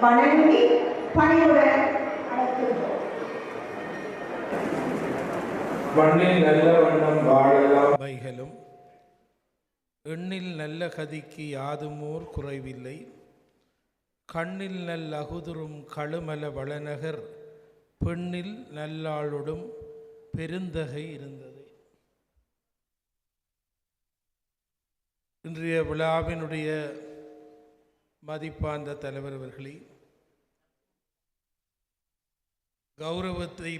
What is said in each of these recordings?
வணங்கி பணியுடன் அழைக்கின்றோம். மண்ணில் நல்ல வண்ணம் வாழலாம் வைகளும் எண்ணில் நல்ல கதிக்கு யாதுமோர் குறைவில்லை கண்ணில் நல் அகுதுரும் கழுமல வளநகர் பெண்ணில் நல்லாளொடும் பெருந்தகை இருந்தது. இன்றைய விழாவினுடைய மதிப்பார்ந்த தலைவர் அவர்களே, கௌரவத்தை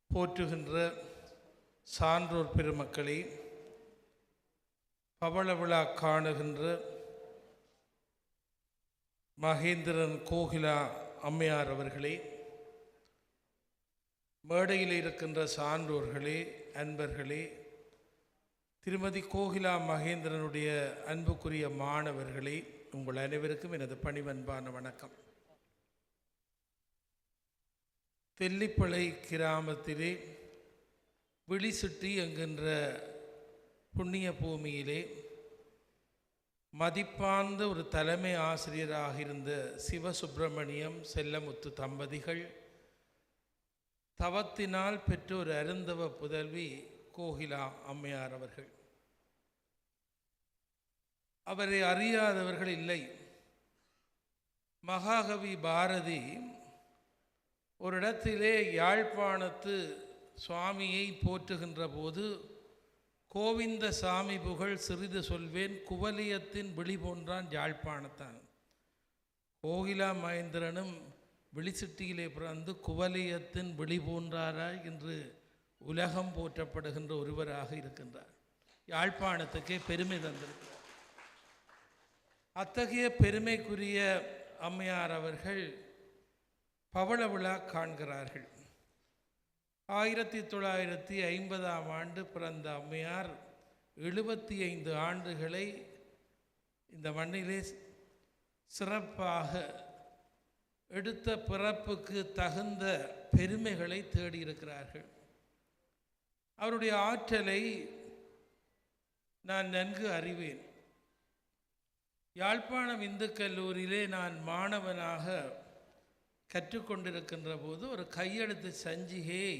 போற்றுகின்ற சான்றோர் பெருமக்களே, பவள விழா காணுகின்ற மகேந்திரன் கோகிலா அம்மையார் அவர்களே, மேடையில் இருக்கின்ற சான்றோர்களே, அன்பர்களே, திருமதி கோகிலா மகேந்திரனுடைய அன்புக்குரிய மாணவர்களே, உங்கள் அனைவருக்கும் எனது பணிவன்பான வணக்கம். தெல்லிப்பளை கிராமத்திலே விழிசுட்டி என்கின்ற புண்ணிய பூமியிலே மதிப்பார்ந்த ஒரு தலைமை ஆசிரியராக இருந்த சிவசுப்பிரமணியம் செல்லமுத்து தம்பதிகள் தவத்தினால் பெற்ற ஒரு அருந்தவ புதல்வி கோகிலா அம்மையார் அவர்கள். அவரை அறியாதவர்கள் இல்லை. மகாகவி பாரதி ஒரு இடத்திலே யாழ்ப்பாணத்து சுவாமியை போற்றுகின்ற போது, கோவிந்த சாமி புகழ் சிறிது சொல்வேன் குவலியத்தின் விழி போன்றான் யாழ்ப்பாணத்தான். கோகிலா மகேந்திரனும் விழிசுட்டியிலே பிறந்து குவலியத்தின் விழி போன்றாராய் என்று உலகம் போற்றப்படுகின்ற ஒருவராக இருக்கின்றார். யாழ்ப்பாணத்துக்கே பெருமை தந்திருக்கிறார். அத்தகைய பெருமைக்குரிய அம்மையார் அவர்கள் பவள விழா காண்கிறார்கள். 1950ஆம் ஆண்டு பிறந்த அம்மையார் 75 ஆண்டுகளை இந்த மண்ணிலே சிறப்பாக எடுத்த பிறப்புக்கு தகுந்த பெருமைகளை தேடியிருக்கிறார்கள். அவருடைய ஆற்றலை நான் நன்கு அறிவேன். யாழ்ப்பாணம் இந்து கல்லூரியிலே நான் மாணவனாக கற்றுக்கொண்டிருக்கின்ற போது ஒரு கையெழுத்து சஞ்சிகையை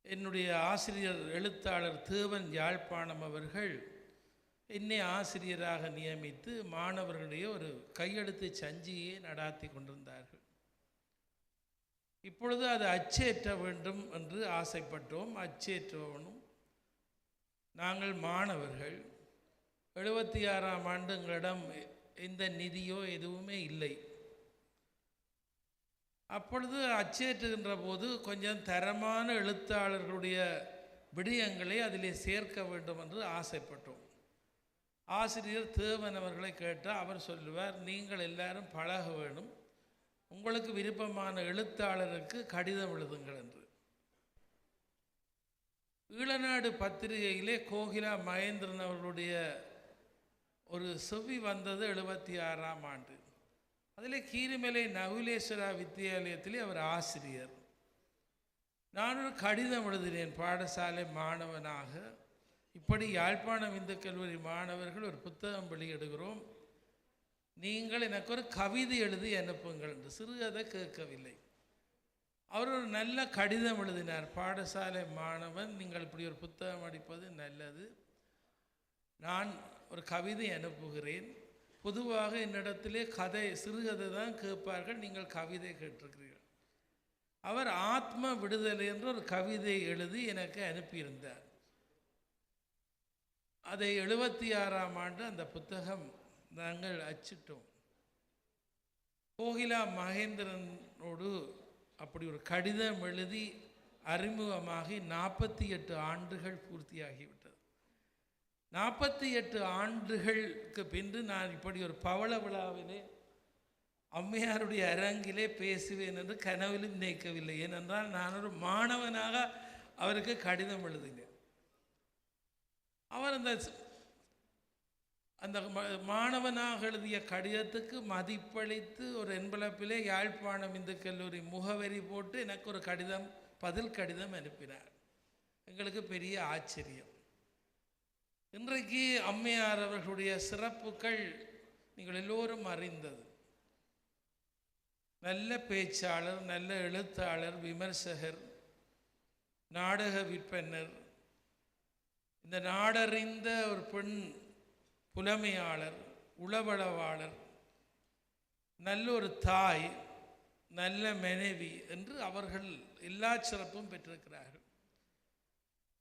என்னுடைய ஆசிரியர் எழுத்தாளர் தேவன் யாழ்ப்பாணம் அவர்கள் என்னை ஆசிரியராக நியமித்து மாணவர்களுடைய ஒரு கையெழுத்து சஞ்சிகையை நடாத்தி கொண்டிருந்தார்கள். இப்பொழுது அது அச்சேற்ற வேண்டும் என்று ஆசைப்பட்டோம். அச்சேற்றவனும் நாங்கள் மாணவர்கள் 76ஆம் ஆண்டு எங்களிடம் எந்த நிதியோ எதுவுமே இல்லை. அப்பொழுது அச்சேற்றுகின்ற போது கொஞ்சம் தரமான எழுத்தாளர்களுடைய விடயங்களை அதிலே சேர்க்க வேண்டும் என்று ஆசைப்பட்டோம். ஆசிரியர் தேவன் அவர்களை கேட்டால் அவர் சொல்லுவார், நீங்கள் எல்லாரும் பழக வேணும், உங்களுக்கு விருப்பமான எழுத்தாளருக்கு கடிதம் எழுதுங்கள் என்று. ஈழநாடு பத்திரிகையிலே கோகிலா மகேந்திரன் அவர்களுடைய ஒரு செவி வந்தது 76ஆம் ஆண்டு. அதில் கீரிமலை நகுலேஸ்வரா வித்தியாலயத்திலே அவர் ஆசிரியர். நான் ஒரு கடிதம் எழுதினேன் பாடசாலை மாணவனாக. இப்படி யாழ்ப்பாணம் இந்து கல்லூரி மாணவர்கள் ஒரு புத்தகம் வெளியிடுகிறோம், நீங்கள் எனக்கு ஒரு கவிதை எழுதி அனுப்புங்கள் என்று. சிறுகதை கேட்கவில்லை. அவர் ஒரு நல்ல கடிதம் எழுதினார். பாடசாலை மாணவன், நீங்கள் இப்படி ஒரு புத்தகம் அடிப்பது நல்லது, நான் ஒரு கவிதை அனுப்புகிறேன். பொதுவாக என்னிடத்திலே சிறுகதை தான் கேட்பார்கள், நீங்கள் கவிதை கேட்டிருக்கிறீர்கள். அவர் ஆத்ம விடுதலை என்ற ஒரு கவிதை எழுதி எனக்கு அனுப்பியிருந்தார். அதை 76ஆம் ஆண்டு அந்த புத்தகம் நாங்கள் அச்சிட்டோம். கோகிலா மகேந்திரனோடு அப்படி ஒரு கடிதம் எழுதி அறிமுகமாகி 48 ஆண்டுகள் பூர்த்தியாகிவிட்டது. 48 ஆண்டுகளுக்கு பின்பு நான் இப்படி ஒரு பவள விழாவிலே அம்மையாருடைய அரங்கிலே பேசுவேன் என்று கனவிலும் நினைக்கவில்லை. ஏனென்றால் நான் ஒரு மாணவனாக அவருக்கு கடிதம் எழுதினேன். அவர் அந்த மாணவனாக எழுதிய கடிதத்துக்கு மதிப்பளித்து ஒரு என்வலப்பிலே யாழ்ப்பாணம் இந்து கல்லூரி முகவரி போட்டு எனக்கு ஒரு பதில் கடிதம் அனுப்பினார். எங்களுக்கு பெரிய ஆச்சரியம். இன்றைக்கு அம்மையார் அவர்களுடைய சிறப்புகள் நீங்கள் எல்லோரும் அறிந்தது. நல்ல பேச்சாளர், நல்ல எழுத்தாளர், விமர்சகர், நாடக விற்பனர், இந்த நாடறிந்த ஒரு பெண் புலமையாளர், உளவளவாளர், நல்ல ஒரு தாய், நல்ல மனைவி என்று அவர்கள் எல்லா சிறப்பும் பெற்றிருக்கிறார்கள்.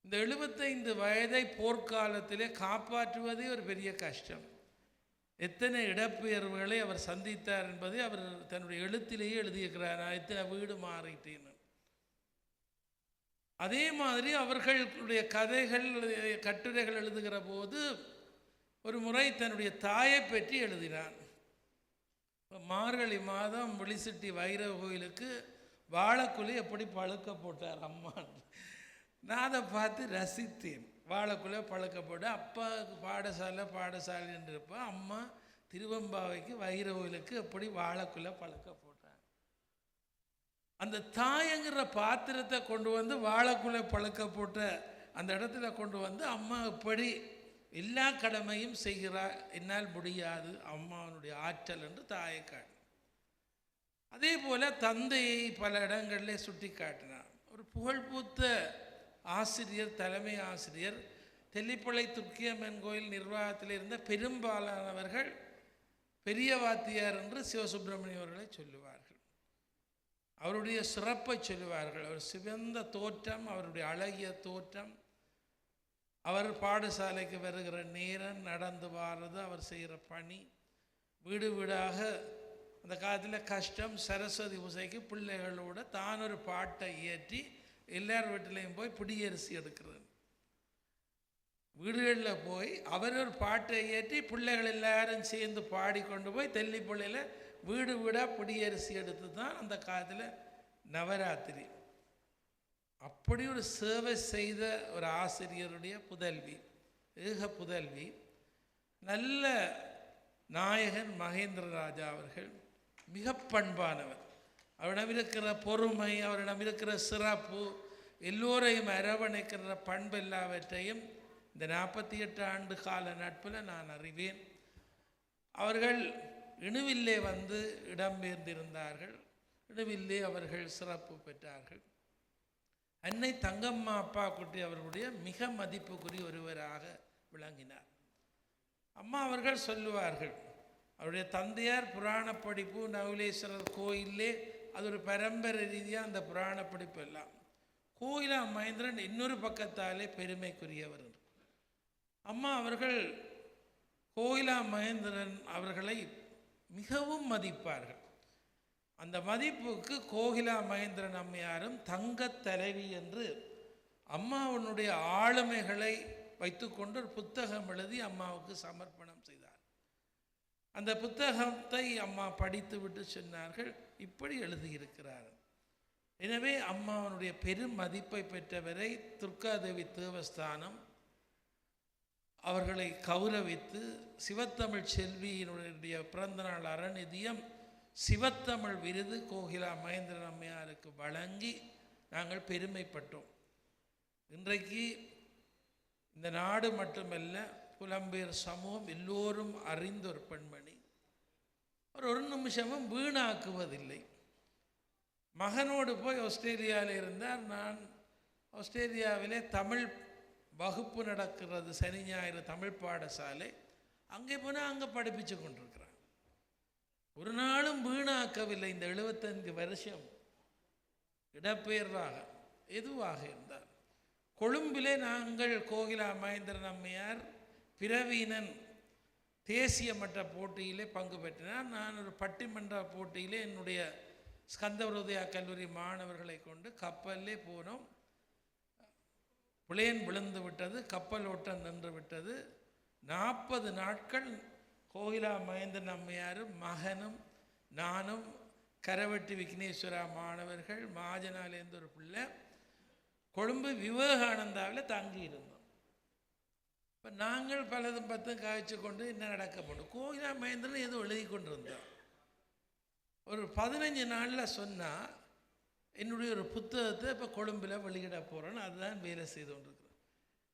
இந்த 75 வயதை போர்க்காலத்திலே காப்பாற்றுவதே ஒரு பெரிய கஷ்டம். எத்தனை இடப்பெயர்வுகளை அவர் சந்தித்தார் என்பதை அவர் தன்னுடைய எழுத்திலேயே எழுதியிருக்கிறார். நான் எத்தனை வீடு மாறிட்டேன்னு. அதே மாதிரி அவர்களுடைய கதைகள், கட்டுரைகள் எழுதுகிற போது ஒரு முறை தன்னுடைய தாயை பற்றி எழுதினார். மார்கழி மாதம் வெளிசிட்டி வைரவ கோயிலுக்கு வாழைக்குலை எப்படி பழுக்க போட்டார் அம்மா. நான் அதை பார்த்து ரசித்தேன். வாழைக்குலை பழுக்க போட்டு அப்பாவுக்கு பாடசாலை என்று இருப்பேன். அம்மா திருவம்பாவைக்கு வைரவ கோயிலுக்கு எப்படி வாழைக்குலை பழுக்க போட்டார். அந்த தாயங்கிற பாத்திரத்தை கொண்டு வந்து வாழைக்குலை பழுக்க போட்ட அந்த இடத்துல கொண்டு வந்து அம்மா எப்படி எல்லா கடமையும் செய்கிறார், என்னால் முடியாது, அம்மாவனுடைய ஆற்றல் என்று தாயை காட்டினார். அதே போல தந்தையை பல இடங்களிலே சுட்டி காட்டினார். ஒரு புகழ்பூத்த ஆசிரியர், தலைமை ஆசிரியர், தெல்லிப்பளை துர்க்கியம்மன் கோயில் நிர்வாகத்தில் இருந்த பெரும்பாலானவர்கள் பெரிய வாத்தியார் என்று சிவசுப்பிரமணியம் அவர்களை சொல்லுவார்கள். அவருடைய சிறப்பை சொல்லுவார்கள். அவர் சிவந்த தோற்றம், அவருடைய அழகிய தோற்றம், அவர் பாடசாலைக்கு வருகிற நேரம், நடந்து வாரது, அவர் செய்கிற பணி, வீடு வீடாக அந்த காலத்தில் கஷ்டம். சரஸ்வதி பூசைக்கு பிள்ளைகளோட தான் ஒரு பாட்டை இயற்றி எல்லார் வீட்டிலையும் போய் பிடியரிசி எடுக்கிறது. வீடுகளில் போய் அவர் ஒரு பாட்டை இயற்றி பிள்ளைகள் எல்லாரும் சேர்ந்து பாடிக்கொண்டு போய் தெல்லிப்பள்ளியில் வீடு வீடாக பிடியரிசி எடுத்து தான் அந்த காலத்தில் நவராத்திரி. அப்படி ஒரு சேவை செய்த ஒரு ஆசிரியருடைய புதல்வி, ஏக புதல்வி, நல்ல நாயகன் மகேந்திரராஜா அவர்கள் மிக பண்பானவர். அவரிடம் இருக்கிற பொறுமை, அவரிடம் இருக்கிற சிறப்பு, எல்லோரையும் அரவணைக்கிற பண்பு எல்லாவற்றையும் இந்த 48 ஆண்டு கால நட்பில் நான் அறிவேன். அவர்கள் இணுவில்லே வந்து இடம்பெயர்ந்திருந்தார்கள். இணுவில்லே அவர்கள் சிறப்பு பெற்றார்கள். அன்னை தங்கம்மா அப்பா குட்டி அவர்களுடைய மிக மதிப்புக்குரிய ஒருவராக விளங்கினார். அம்மா அவர்கள் சொல்லுவார்கள், அவருடைய தந்தையார் புராண படிப்பு நகுலேஸ்வரர் கோயிலே, அது ஒரு பரம்பரை ரீதியாக அந்த புராண படிப்பு எல்லாம். கோயிலா மகேந்திரன் இன்னொரு பக்கத்தாலே பெருமைக்குரியவர். அம்மா அவர்கள் கோயிலா மகேந்திரன் அவர்களை மிகவும் மதிப்பார்கள். அந்த மதிப்புக்கு கோகிலா மகேந்திரன் அம்மையாரும் தங்கத் தலைவி என்று அம்மாவனுடைய ஆளுமைகளை வைத்துக்கொண்டு ஒரு புத்தகம் எழுதி அம்மாவுக்கு சமர்ப்பணம் செய்தார். அந்த புத்தகத்தை அம்மா படித்து விட்டு சொன்னார்கள், இப்படி எழுதியிருக்கிறார். எனவே அம்மாவனுடைய பெரும் மதிப்பை பெற்றவரை துர்காதேவி தேவஸ்தானம் அவர்களை கௌரவித்து சிவத்தமிழ் செல்வியினுடைய பிறந்தநாள் அறநிதியம் சிவத்தமிழ் விருது கோகிலா மகேந்திரன் அம்மையாருக்கு வழங்கி நாங்கள் பெருமைப்பட்டோம். இன்றைக்கு இந்த நாடு மட்டுமல்ல, புலம்பெயர் சமூகம் எல்லோரும் அறிந்த ஒரு பெண்மணி. ஒரு நிமிஷமும் வீணாக்குவதில்லை. மகனோடு போய் ஆஸ்திரேலியாவில் இருந்தார். நான் ஆஸ்திரேலியாவிலே தமிழ் வகுப்பு நடக்கிறது, சனி ஞாயிறு தமிழ் பாடசாலை. அங்கே போனால் அங்கே படிப்பிச்சு கொண்டிருக்கிறார். ஒரு நாளும் வீணாக்கவில்லை. இந்த 75 வருஷம் இடப்பெயர்வாக எதுவாக இருந்தார். கொழும்பிலே நாங்கள் கோகிலா மகேந்திரன் அம்மையார் பிரவீனன் தேசிய மட்ட போட்டியிலே பங்கு பெற்றினார். நான் ஒரு பட்டிமன்ற போட்டியிலே என்னுடைய ஸ்கந்தவரோதயா கல்லூரி மாணவர்களை கொண்டு கப்பல்லே போனோம். பிளேன் விழுந்து விட்டது, கப்பல் ஓட்டம் நின்று விட்டது. 40 நாட்கள் கோகிலா மகேந்திரன் அம்மையாரும் மகனும் நானும் கரவெட்டி விக்னேஸ்வரா மாணவர்கள் மாஜனாலேருந்து ஒரு பிள்ளை கொழும்பு விவேகானந்தாவில் தங்கி இருந்தோம். இப்போ நாங்கள் பலதும் பத்தும் காய்ச்சி கொண்டு என்ன நடக்க போனோம். கோகிலா மகேந்திரன் ஏதோ எழுதி கொண்டு இருந்தோம். ஒரு 15 நாளில் சொன்னால் என்னுடைய ஒரு புத்தகத்தை இப்போ கொழும்பில் வெளியிட போகிறோன்னு அதுதான் வேலை செய்து கொண்டிருக்கிறோம்.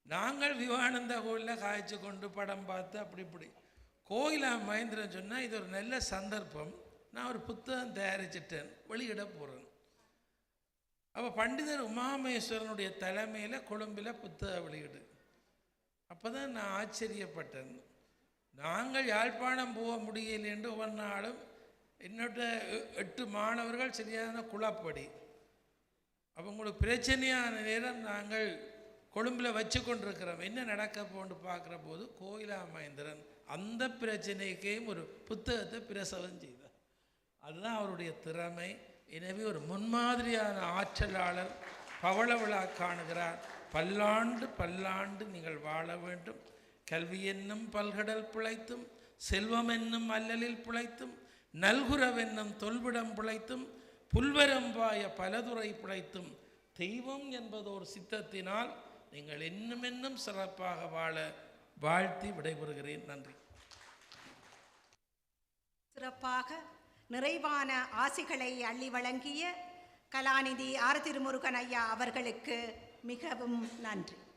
நாங்கள் விவேகானந்தா கோயிலில் காய்ச்சி கொண்டு படம் பார்த்து அப்படி இப்படி. கோகிலா மகேந்திரன் சொன்னால் இது ஒரு நல்ல சந்தர்ப்பம், நான் ஒரு புத்தகம் தயாரிச்சிட்டேன், வெளியிட போகிறேன். அப்போ பண்டிதர் உமாமேஸ்வரனுடைய தலைமையில் கொழும்பில் புத்தக வெளியிடு. அப்போ தான் நான் ஆச்சரியப்பட்டேன். நாங்கள் யாழ்ப்பாணம் போக முடியலை என்று ஒவ்வொரு நாளும் என்னோட 8 மாணவர்கள் சரியான குழப்படி. அவங்களுக்கு பிரச்சனையான நேரம் நாங்கள் கொழும்பில் வச்சு கொண்டிருக்கிறோம். என்ன நடக்க போன்னு பார்க்குற போது கோயிலா மகேந்திரன் அந்த பிரச்சனைக்கையும் ஒரு புத்தகத்தை பிரசவம் செய்தார். அதுதான் அவருடைய திறமை. எனவே ஒரு முன்மாதிரியான ஆற்றலாளர் பவள விழா காணுகிறார். பல்லாண்டு பல்லாண்டு நீங்கள் வாழ வேண்டும். கல்வி என்னும் பல்கடல் பிழைத்தும், செல்வம் என்னும் அல்லலில் பிழைத்தும், நல்குரவென்னும் தொல்விடம் பிழைத்தும், புல்வரம்பாய பலதுறை பிழைத்தும், தெய்வம் என்பதோர் சித்தத்தினால் நீங்கள் இன்னும் சிறப்பாக வாழ வாழ்த்தி விடைபெறுகிறேன். நன்றி. சிறப்பாக நிறைவான ஆசிகளை அள்ளி வழங்கிய கலாநிதி ஆர். திருமுருகன் ஐயா அவர்களுக்கு மிகவும் நன்றி.